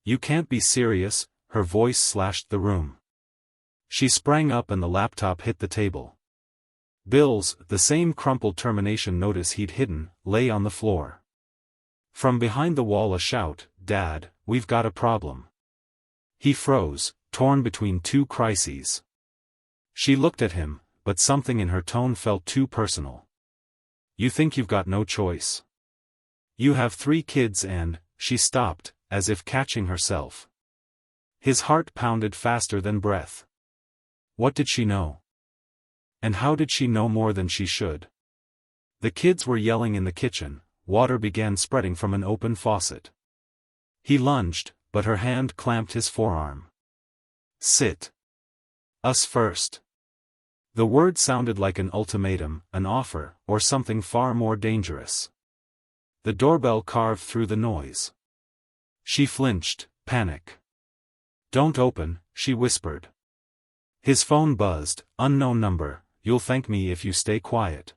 You can't be serious, her voice slashed the room. She sprang up and the laptop hit the table. Bill's, the same crumpled termination notice he'd hidden, lay on the floor. From behind the wall a shout, "Dad, we've got a problem." He froze, torn between two crises. She looked at him, but something in her tone felt too personal. "You think you've got no choice? You have 3 kids and," she stopped, as if catching herself. His heart pounded faster than breath. What did she know? And how did she know more than she should? The kids were yelling in the kitchen, water began spreading from an open faucet. He lunged, but her hand clamped his forearm. "Sit. Us first." The word sounded like an ultimatum, an offer, or something far more dangerous. The doorbell carved through the noise. She flinched, panic. "Don't open," she whispered. His phone buzzed, "Unknown number, you'll thank me if you stay quiet."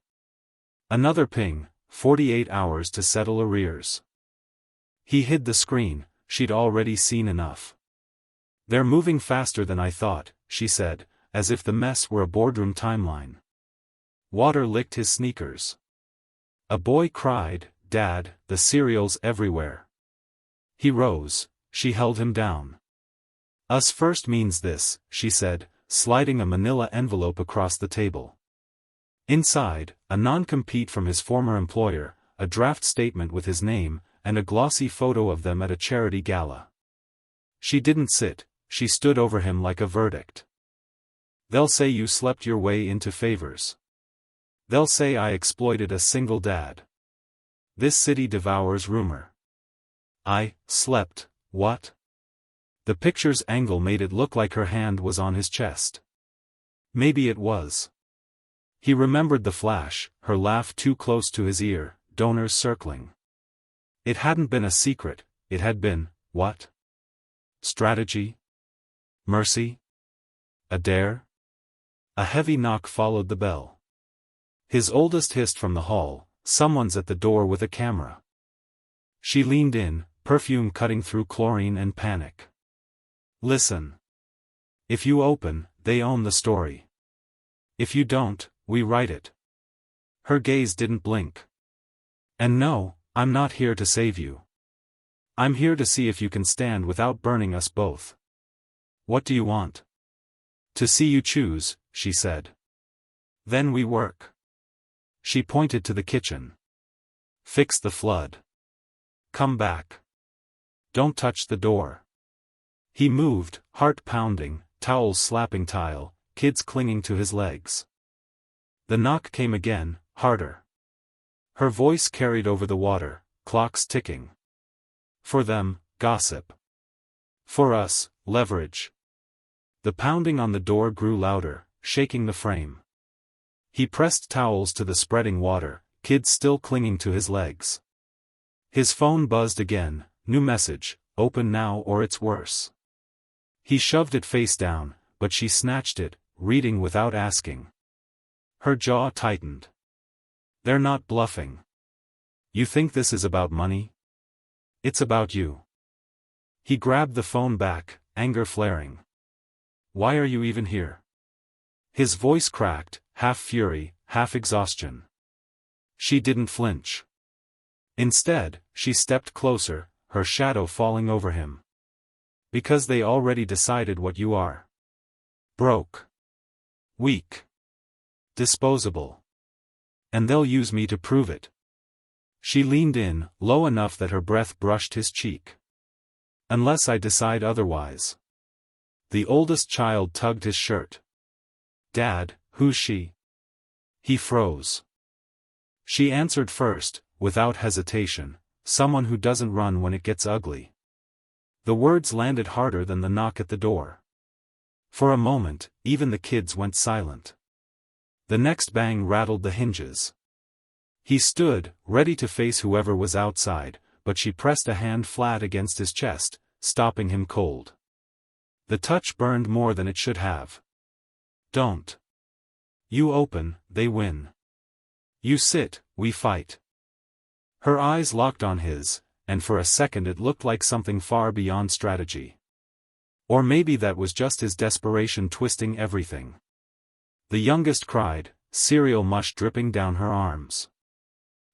Another ping, 48 hours to settle arrears. He hid the screen, she'd already seen enough. "They're moving faster than I thought," she said, as if the mess were a boardroom timeline. Water licked his sneakers. A boy cried, "Dad, the cereal's everywhere." He rose, she held him down. "Us first means this," she said, sliding a manila envelope across the table. Inside, a non-compete from his former employer, a draft statement with his name, and a glossy photo of them at a charity gala. She didn't sit, she stood over him like a verdict. "They'll say you slept your way into favors. They'll say I exploited a single dad. This city devours rumor. I slept, what?" The picture's angle made it look like her hand was on his chest. Maybe it was. He remembered the flash, her laugh too close to his ear, donors circling. It hadn't been a secret, it had been, what? Strategy? Mercy? A dare? A heavy knock followed the bell. His oldest hissed from the hall, "Someone's at the door with a camera." She leaned in, perfume cutting through chlorine and panic. "Listen. If you open, they own the story. If you don't, we write it." Her gaze didn't blink. "And no, I'm not here to save you. I'm here to see if you can stand without burning us both." "What do you want?" "To see you choose," she said. "Then we work." She pointed to the kitchen. "Fix the flood. Come back. Don't touch the door." He moved, heart pounding, towels slapping tile, kids clinging to his legs. The knock came again, harder. Her voice carried over the water, clocks ticking. For them, gossip. For us, leverage. The pounding on the door grew louder, shaking the frame. He pressed towels to the spreading water, kids still clinging to his legs. His phone buzzed again, new message, "Open now or it's worse." He shoved it face down, but she snatched it, reading without asking. Her jaw tightened. "They're not bluffing. You think this is about money? It's about you." He grabbed the phone back, anger flaring. "Why are you even here?" His voice cracked, half fury, half exhaustion. She didn't flinch. Instead, she stepped closer, her shadow falling over him. "Because they already decided what you are. Broke. Weak. Disposable. And they'll use me to prove it." She leaned in, low enough that her breath brushed his cheek. "Unless I decide otherwise." The oldest child tugged his shirt. "Dad, who's she?" He froze. She answered first, without hesitation, "Someone who doesn't run when it gets ugly." The words landed harder than the knock at the door. For a moment, even the kids went silent. The next bang rattled the hinges. He stood, ready to face whoever was outside, but she pressed a hand flat against his chest, stopping him cold. The touch burned more than it should have. "Don't. You open, they win. You sit, we fight." Her eyes locked on his, and for a second it looked like something far beyond strategy. Or maybe that was just his desperation twisting everything. The youngest cried, cereal mush dripping down her arms.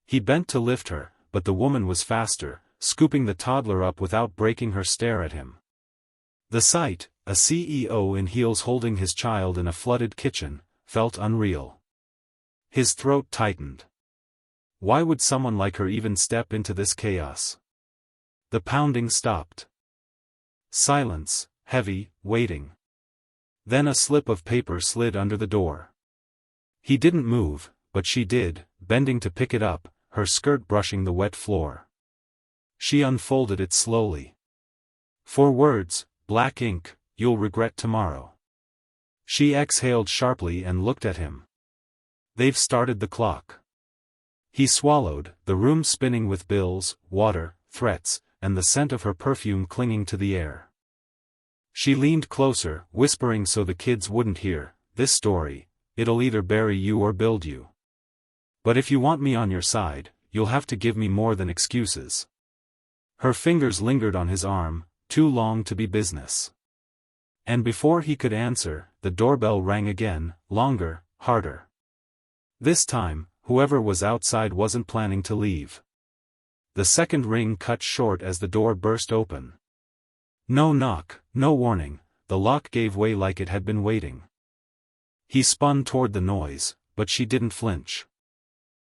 He bent to lift her, but the woman was faster, scooping the toddler up without breaking her stare at him. The sight, a CEO in heels holding his child in a flooded kitchen, felt unreal. His throat tightened. Why would someone like her even step into this chaos? The pounding stopped. Silence, heavy, waiting. Then a slip of paper slid under the door. He didn't move, but she did, bending to pick it up, her skirt brushing the wet floor. She unfolded it slowly. 4 words, black ink, you'll regret tomorrow. She exhaled sharply and looked at him. They've started the clock. He swallowed, the room spinning with bills, water, threats, and the scent of her perfume clinging to the air. She leaned closer, whispering so the kids wouldn't hear, this story, it'll either bury you or build you. But if you want me on your side, you'll have to give me more than excuses. Her fingers lingered on his arm, too long to be business. And before he could answer, the doorbell rang again, longer, harder. This time, whoever was outside wasn't planning to leave. The second ring cut short as the door burst open. No knock, no warning, the lock gave way like it had been waiting. He spun toward the noise, but she didn't flinch.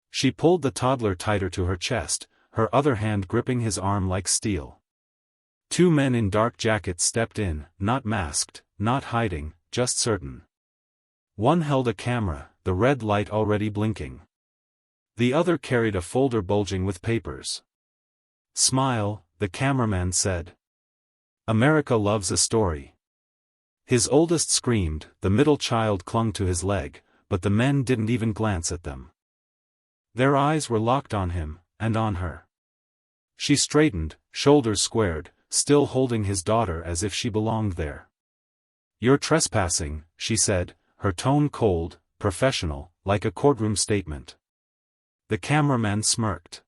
She pulled the toddler tighter to her chest, her other hand gripping his arm like steel. 2 men in dark jackets stepped in, not masked, not hiding, just certain. One held a camera, the red light already blinking. The other carried a folder bulging with papers. Smile, the cameraman said. America loves a story. His oldest screamed, the middle child clung to his leg, but the men didn't even glance at them. Their eyes were locked on him, and on her. She straightened, shoulders squared, still holding his daughter as if she belonged there. You're trespassing, she said, her tone cold, professional, like a courtroom statement. The cameraman smirked.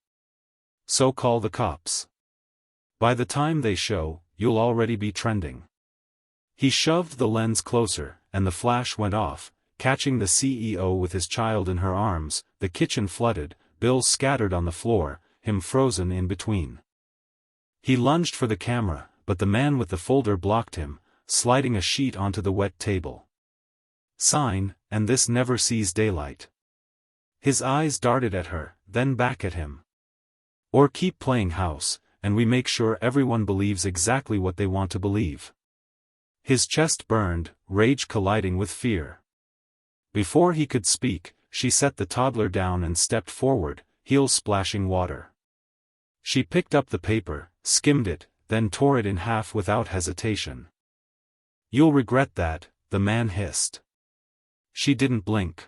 So call the cops. By the time they show, you'll already be trending. He shoved the lens closer, and the flash went off, catching the CEO with his child in her arms, the kitchen flooded, bills scattered on the floor, him frozen in between. He lunged for the camera, but the man with the folder blocked him, sliding a sheet onto the wet table. Sign, and this never sees daylight. His eyes darted at her, then back at him. Or keep playing house, and we make sure everyone believes exactly what they want to believe. His chest burned, rage colliding with fear. Before he could speak, she set the toddler down and stepped forward, heels splashing water. She picked up the paper, skimmed it, then tore it in half without hesitation. You'll regret that, the man hissed. She didn't blink.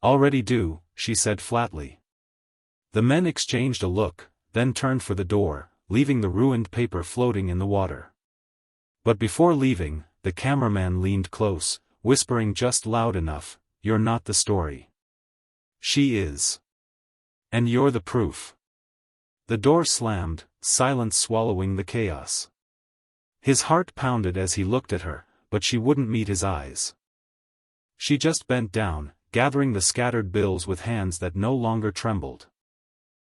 Already do, she said flatly. The men exchanged a look, then turned for the door, leaving the ruined paper floating in the water. But before leaving, the cameraman leaned close, whispering just loud enough, "You're not the story. She is. And you're the proof." The door slammed, silence swallowing the chaos. His heart pounded as he looked at her, but she wouldn't meet his eyes. She just bent down, gathering the scattered bills with hands that no longer trembled.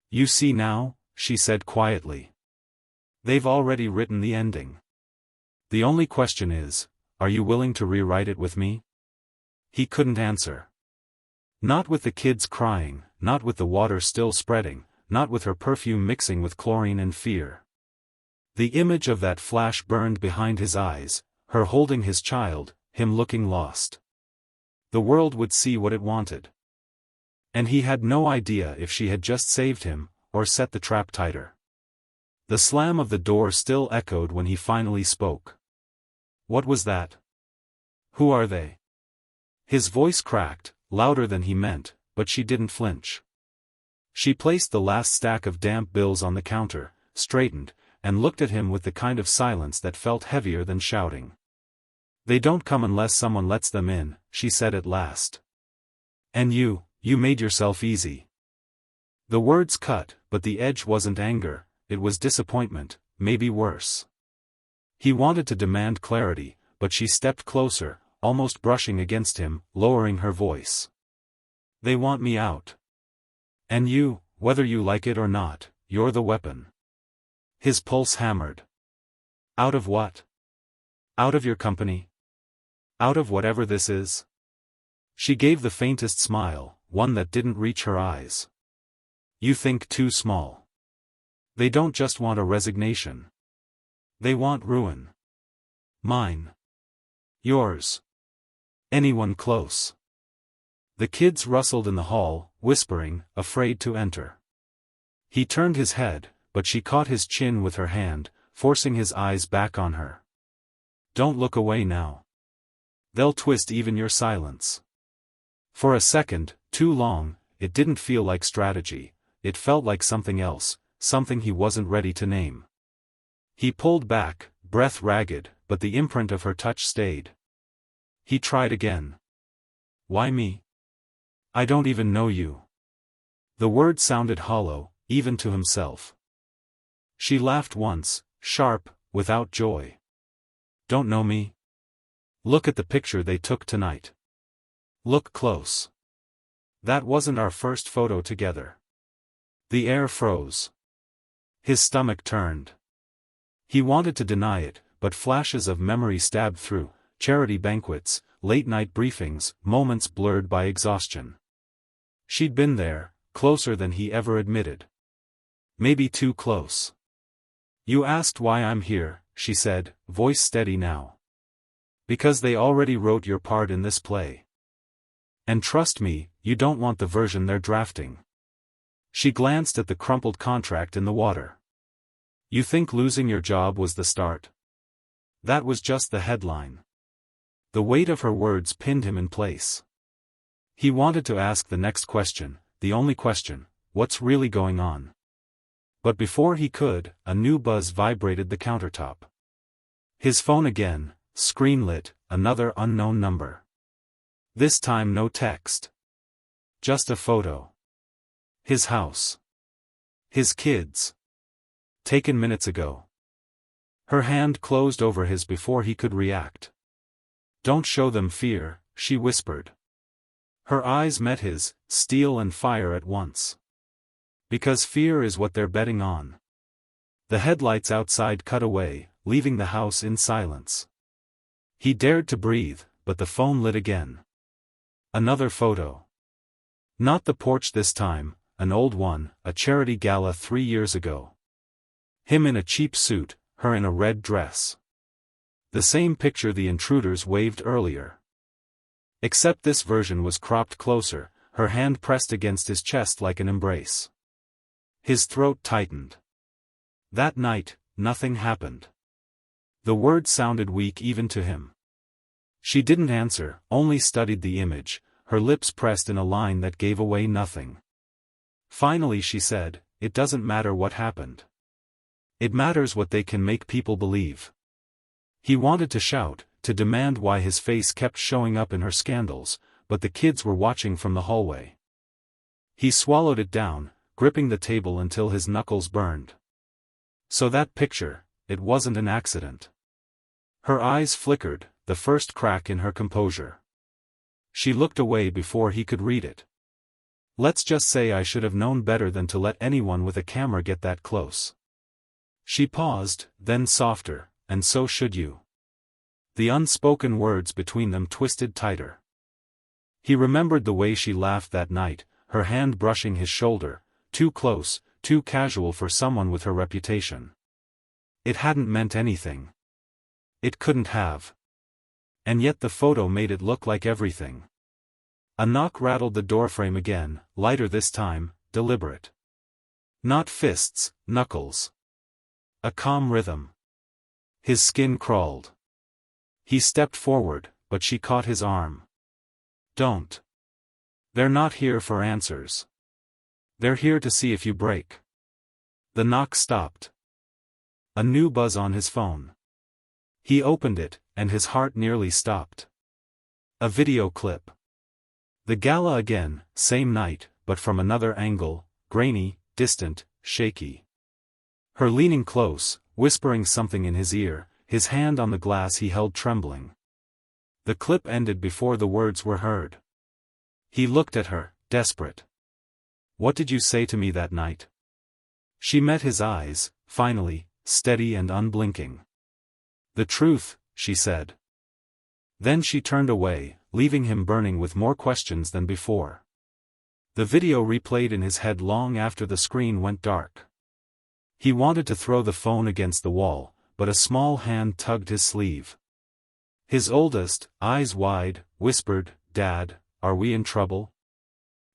"You see now," she said quietly. "They've already written the ending. The only question is, are you willing to rewrite it with me?" He couldn't answer. Not with the kids crying, not with the water still spreading, not with her perfume mixing with chlorine and fear. The image of that flash burned behind his eyes, her holding his child, him looking lost. The world would see what it wanted. And he had no idea if she had just saved him, or set the trap tighter. The slam of the door still echoed when he finally spoke. "What was that? Who are they?" His voice cracked, louder than he meant, but she didn't flinch. She placed the last stack of damp bills on the counter, straightened, and looked at him with the kind of silence that felt heavier than shouting. "They don't come unless someone lets them in," she said at last. "And you made yourself easy." The words cut, but the edge wasn't anger, it was disappointment, maybe worse. He wanted to demand clarity, but she stepped closer, almost brushing against him, lowering her voice. They want me out. And you, whether you like it or not, you're the weapon. His pulse hammered. Out of what? Out of your company? Out of whatever this is? She gave the faintest smile, one that didn't reach her eyes. You think too small. They don't just want a resignation. They want ruin. Mine. Yours. Anyone close. The kids rustled in the hall, whispering, afraid to enter. He turned his head, but she caught his chin with her hand, forcing his eyes back on her. Don't look away now. They'll twist even your silence. For a second, too long, it didn't feel like strategy, it felt like something else, something he wasn't ready to name. He pulled back, breath ragged, but the imprint of her touch stayed. He tried again. Why me? I don't even know you. The word sounded hollow, even to himself. She laughed once, sharp, without joy. Don't know me? Look at the picture they took tonight. Look close. That wasn't our first photo together. The air froze. His stomach turned. He wanted to deny it, but flashes of memory stabbed through, charity banquets, late-night briefings, moments blurred by exhaustion. She'd been there, closer than he ever admitted. Maybe too close. You asked why I'm here, she said, voice steady now. Because they already wrote your part in this play. And trust me, you don't want the version they're drafting. She glanced at the crumpled contract in the water. You think losing your job was the start? That was just the headline. The weight of her words pinned him in place. He wanted to ask the next question, the only question, what's really going on? But before he could, a new buzz vibrated the countertop. His phone again, screen lit, another unknown number. This time no text. Just a photo. His house. His kids. Taken minutes ago. Her hand closed over his before he could react. Don't show them fear, she whispered. Her eyes met his, steel and fire at once. Because fear is what they're betting on. The headlights outside cut away, leaving the house in silence. He dared to breathe, but the phone lit again. Another photo. Not the porch this time, an old one, a charity gala 3 years ago. Him in a cheap suit, her in a red dress. The same picture the intruders waved earlier. Except this version was cropped closer, her hand pressed against his chest like an embrace. His throat tightened. That night, nothing happened. The words sounded weak even to him. She didn't answer, only studied the image, her lips pressed in a line that gave away nothing. Finally she said, it doesn't matter what happened. It matters what they can make people believe. He wanted to shout, to demand why his face kept showing up in her scandals, but the kids were watching from the hallway. He swallowed it down, gripping the table until his knuckles burned. So that picture, it wasn't an accident. Her eyes flickered, the first crack in her composure. She looked away before he could read it. Let's just say I should have known better than to let anyone with a camera get that close. She paused, then softer, and so should you. The unspoken words between them twisted tighter. He remembered the way she laughed that night, her hand brushing his shoulder, too close, too casual for someone with her reputation. It hadn't meant anything. It couldn't have. And yet the photo made it look like everything. A knock rattled the doorframe again, lighter this time, deliberate. Not fists, knuckles. A calm rhythm. His skin crawled. He stepped forward, but she caught his arm. Don't. They're not here for answers. They're here to see if you break. The knock stopped. A new buzz on his phone. He opened it, and his heart nearly stopped. A video clip. The gala again, same night, but from another angle, grainy, distant, shaky. Her leaning close, whispering something in his ear, his hand on the glass he held trembling. The clip ended before the words were heard. He looked at her, desperate. "What did you say to me that night?" She met his eyes, finally, steady and unblinking. "The truth," she said. Then she turned away, leaving him burning with more questions than before. The video replayed in his head long after the screen went dark. He wanted to throw the phone against the wall, but a small hand tugged his sleeve. His oldest, eyes wide, whispered, "Dad, are we in trouble?"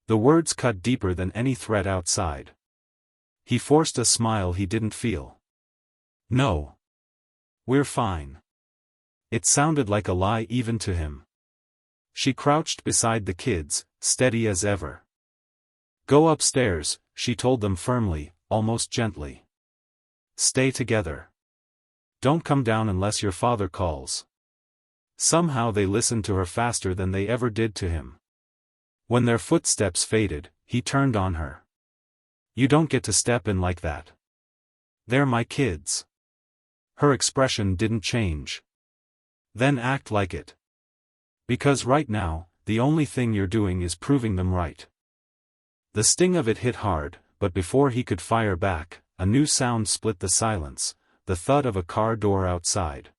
The words cut deeper than any threat outside. He forced a smile he didn't feel. "No. We're fine." It sounded like a lie even to him. She crouched beside the kids, steady as ever. "Go upstairs," she told them firmly, almost gently. "Stay together. Don't come down unless your father calls." Somehow they listened to her faster than they ever did to him. When their footsteps faded, he turned on her. "You don't get to step in like that. They're my kids." Her expression didn't change. "Then act like it. Because right now, the only thing you're doing is proving them right." The sting of it hit hard, but before he could fire back, a new sound split the silence, the thud of a car door outside.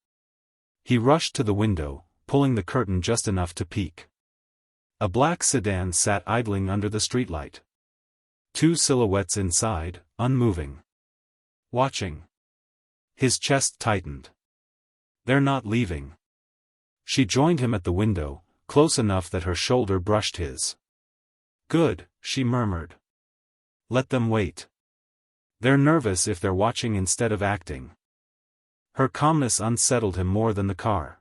He rushed to the window, pulling the curtain just enough to peek. A black sedan sat idling under the streetlight. Two silhouettes inside, unmoving. Watching. His chest tightened. "They're not leaving." She joined him at the window, close enough that her shoulder brushed his. "Good," she murmured. "Let them wait. They're nervous if they're watching instead of acting." Her calmness unsettled him more than the car.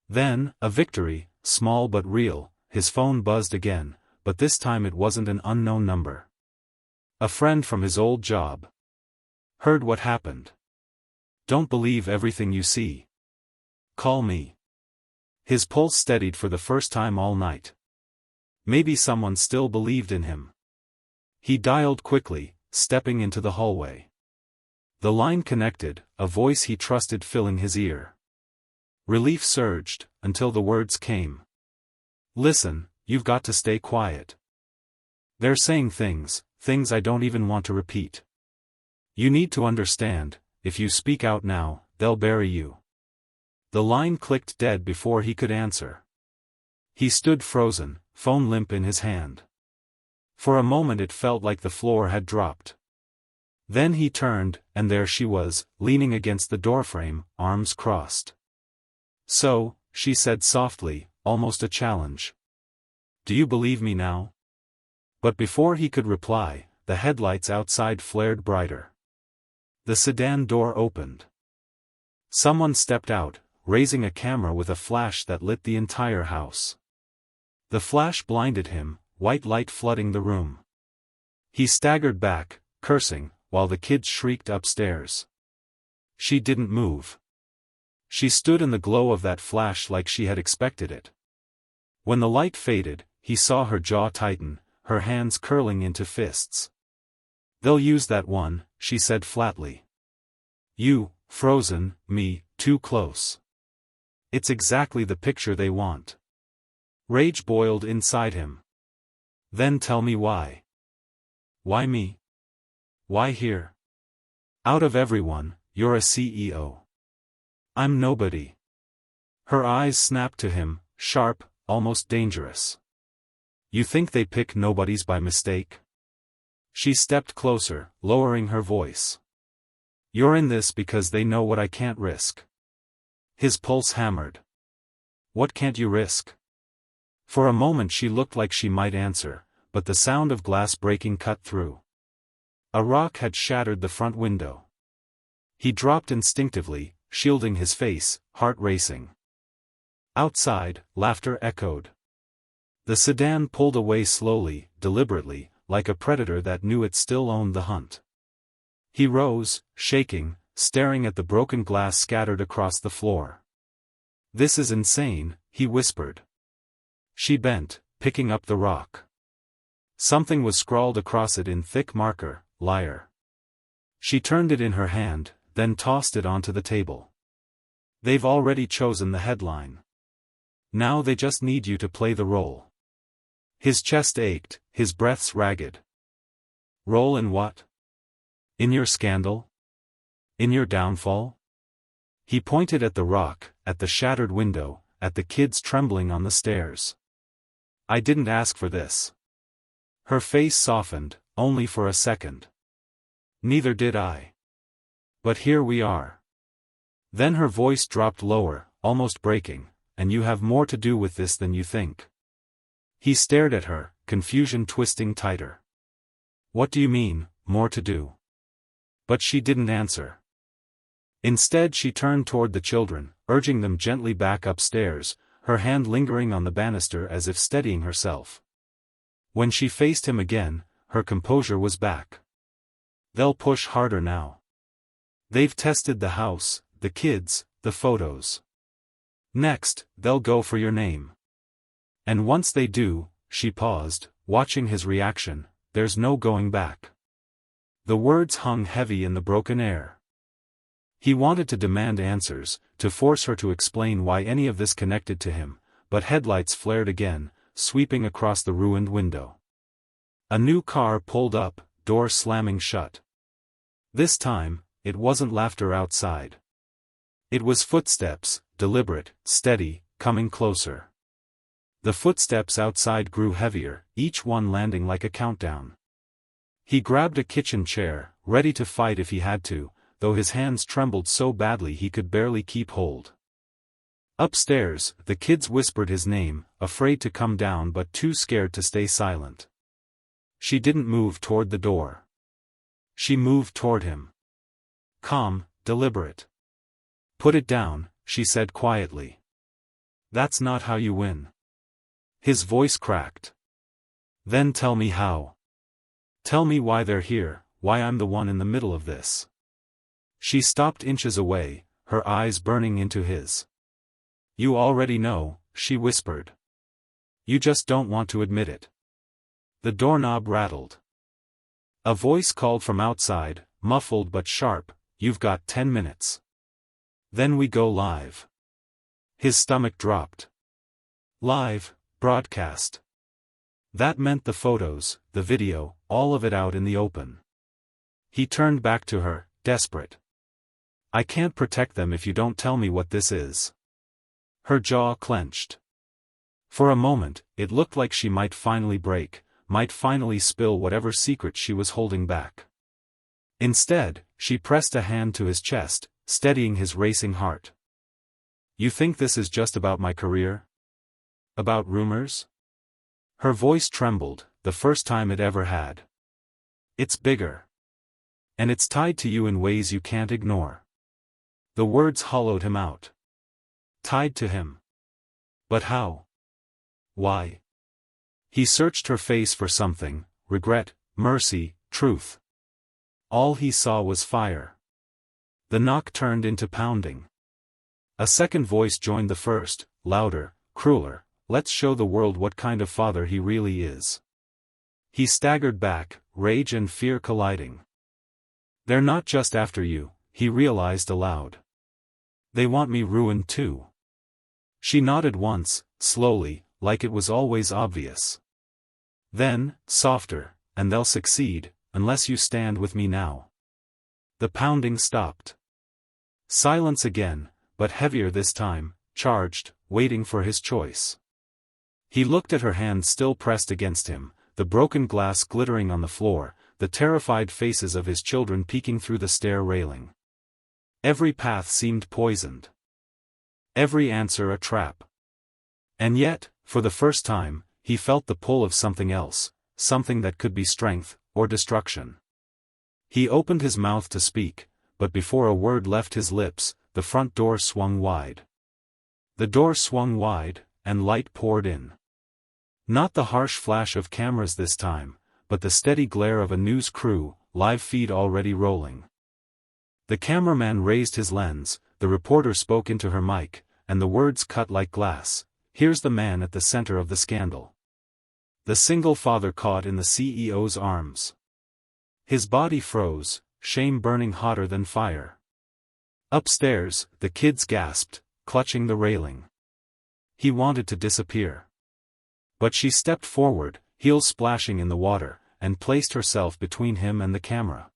Then, a victory, small but real, his phone buzzed again, but this time it wasn't an unknown number. A friend from his old job. "Heard what happened. Don't believe everything you see. Call me." His pulse steadied for the first time all night. Maybe someone still believed in him. He dialed quickly, stepping into the hallway. The line connected, a voice he trusted filling his ear. Relief surged, until the words came. "Listen, you've got to stay quiet. They're saying things I don't even want to repeat. You need to understand, if you speak out now, they'll bury you." The line clicked dead before he could answer. He stood frozen, phone limp in his hand. For a moment it felt like the floor had dropped. Then he turned, and there she was, leaning against the doorframe, arms crossed. "So," she said softly, almost a challenge. "Do you believe me now?" But before he could reply, the headlights outside flared brighter. The sedan door opened. Someone stepped out, raising a camera with a flash that lit the entire house. The flash blinded him, white light flooding the room. He staggered back, cursing, while the kids shrieked upstairs. She didn't move. She stood in the glow of that flash like she had expected it. When the light faded, he saw her jaw tighten, her hands curling into fists. "They'll use that one," she said flatly. "You, frozen, me, too close. It's exactly the picture they want." Rage boiled inside him. "Then tell me why." "Why me? Why here? Out of everyone, you're a CEO. I'm nobody." Her eyes snapped to him, sharp, almost dangerous. "You think they pick nobodies by mistake?" She stepped closer, lowering her voice. "You're in this because they know what I can't risk." His pulse hammered. "What can't you risk?" For a moment she looked like she might answer, but the sound of glass breaking cut through. A rock had shattered the front window. He dropped instinctively, shielding his face, heart racing. Outside, laughter echoed. The sedan pulled away slowly, deliberately, like a predator that knew it still owned the hunt. He rose, shaking, staring at the broken glass scattered across the floor. "This is insane," he whispered. She bent, picking up the rock. Something was scrawled across it in thick marker, "Liar." She turned it in her hand, then tossed it onto the table. They've already chosen the headline. Now they just need you to play the role. His chest ached, his breaths ragged. Role in what? In your scandal? In your downfall? He pointed at the rock, at the shattered window, at the kids trembling on the stairs. I didn't ask for this. Her face softened, only for a second. Neither did I. But here we are. Then her voice dropped lower, almost breaking, and you have more to do with this than you think. He stared at her, confusion twisting tighter. What do you mean, more to do? But she didn't answer. Instead she turned toward the children, urging them gently back upstairs, her hand lingering on the banister as if steadying herself. When she faced him again, her composure was back. They'll push harder now. They've tested the house, the kids, the photos. Next, they'll go for your name. And once they do, she paused, watching his reaction, there's no going back. The words hung heavy in the broken air. He wanted to demand answers, to force her to explain why any of this connected to him, but headlights flared again, sweeping across the ruined window. A new car pulled up, door slamming shut. This time, it wasn't laughter outside. It was footsteps, deliberate, steady, coming closer. The footsteps outside grew heavier, each one landing like a countdown. He grabbed a kitchen chair, ready to fight if he had to, though his hands trembled so badly he could barely keep hold. Upstairs, the kids whispered his name, afraid to come down but too scared to stay silent. She didn't move toward the door. She moved toward him. Calm, deliberate. Put it down, she said quietly. That's not how you win. His voice cracked. Then tell me how. Tell me why they're here, why I'm the one in the middle of this. She stopped inches away, her eyes burning into his. You already know, she whispered. You just don't want to admit it. The doorknob rattled. A voice called from outside, muffled but sharp, you've got 10 minutes. Then we go live. His stomach dropped. Live, broadcast. That meant the photos, the video, all of it out in the open. He turned back to her, desperate. I can't protect them if you don't tell me what this is. Her jaw clenched. For a moment, it looked like she might finally break, might finally spill whatever secret she was holding back. Instead, she pressed a hand to his chest, steadying his racing heart. You think this is just about my career? About rumors? Her voice trembled, the first time it ever had. It's bigger. And it's tied to you in ways you can't ignore. The words hollowed him out. Tied to him. But how? Why? He searched her face for something, regret, mercy, truth. All he saw was fire. The knock turned into pounding. A second voice joined the first, louder, crueler. Let's show the world what kind of father he really is. He staggered back, rage and fear colliding. They're not just after you, he realized aloud. They want me ruined too. She nodded once, slowly, like it was always obvious. Then, softer, and they'll succeed, unless you stand with me now. The pounding stopped. Silence again, but heavier this time, charged, waiting for his choice. He looked at her hand still pressed against him, the broken glass glittering on the floor, the terrified faces of his children peeking through the stair railing. Every path seemed poisoned. Every answer a trap. And yet, for the first time, he felt the pull of something else, something that could be strength, or destruction. He opened his mouth to speak, but before a word left his lips, the front door swung wide. The door swung wide, and light poured in. Not the harsh flash of cameras this time, but the steady glare of a news crew, live feed already rolling. The cameraman raised his lens, the reporter spoke into her mic, and the words cut like glass. Here's the man at the center of the scandal. The single father caught in the CEO's arms. His body froze, shame burning hotter than fire. Upstairs, the kids gasped, clutching the railing. He wanted to disappear. But she stepped forward, heels splashing in the water, and placed herself between him and the camera.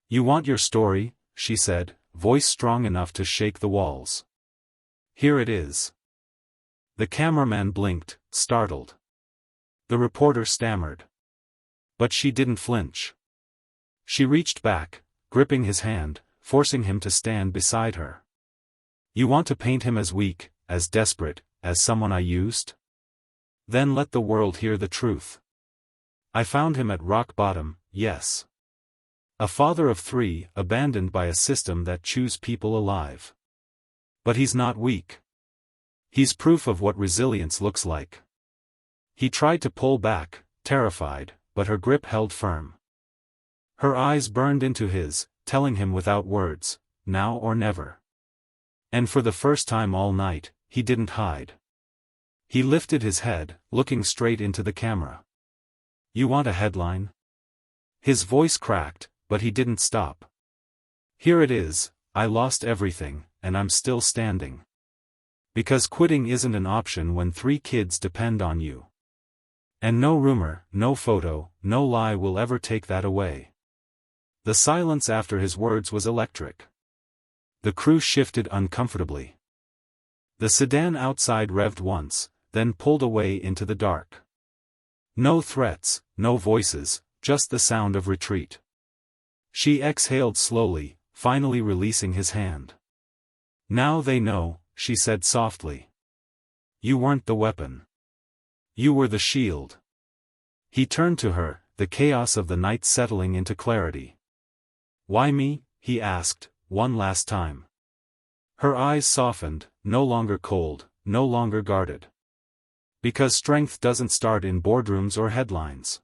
"You want your story?" she said, voice strong enough to shake the walls. "Here it is." The cameraman blinked, startled. The reporter stammered. But she didn't flinch. She reached back, gripping his hand, forcing him to stand beside her. "You want to paint him as weak, as desperate, as someone I used? Then let the world hear the truth. I found him at rock bottom, yes. A father of 3, abandoned by a system that chews people alive. But he's not weak. He's proof of what resilience looks like." He tried to pull back, terrified, but her grip held firm. Her eyes burned into his, telling him without words, now or never. And for the first time all night, he didn't hide. He lifted his head, looking straight into the camera. "You want a headline?" His voice cracked, but he didn't stop. "Here it is, I lost everything, and I'm still standing. Because quitting isn't an option when 3 kids depend on you. And no rumor, no photo, no lie will ever take that away." The silence after his words was electric. The crew shifted uncomfortably. The sedan outside revved once, then pulled away into the dark. No threats, no voices, just the sound of retreat. She exhaled slowly, finally releasing his hand. "Now they know," she said softly. "You weren't the weapon. You were the shield." He turned to her, the chaos of the night settling into clarity. "Why me?" he asked, one last time. Her eyes softened, no longer cold, no longer guarded. "Because strength doesn't start in boardrooms or headlines.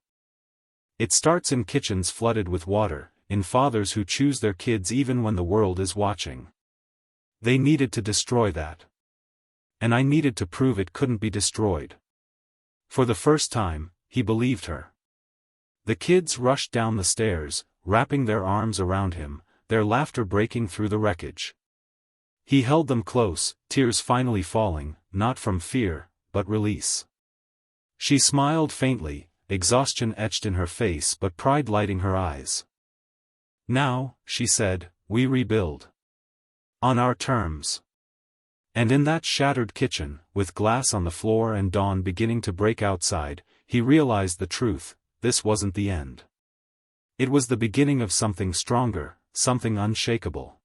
It starts in kitchens flooded with water, in fathers who choose their kids even when the world is watching. They needed to destroy that. And I needed to prove it couldn't be destroyed." For the first time, he believed her. The kids rushed down the stairs, wrapping their arms around him, their laughter breaking through the wreckage. He held them close, tears finally falling, not from fear, but release. She smiled faintly, exhaustion etched in her face but pride lighting her eyes. "Now," she said, "we rebuild. On our terms." And in that shattered kitchen, with glass on the floor and dawn beginning to break outside, he realized the truth: this wasn't the end. It was the beginning of something stronger, something unshakable.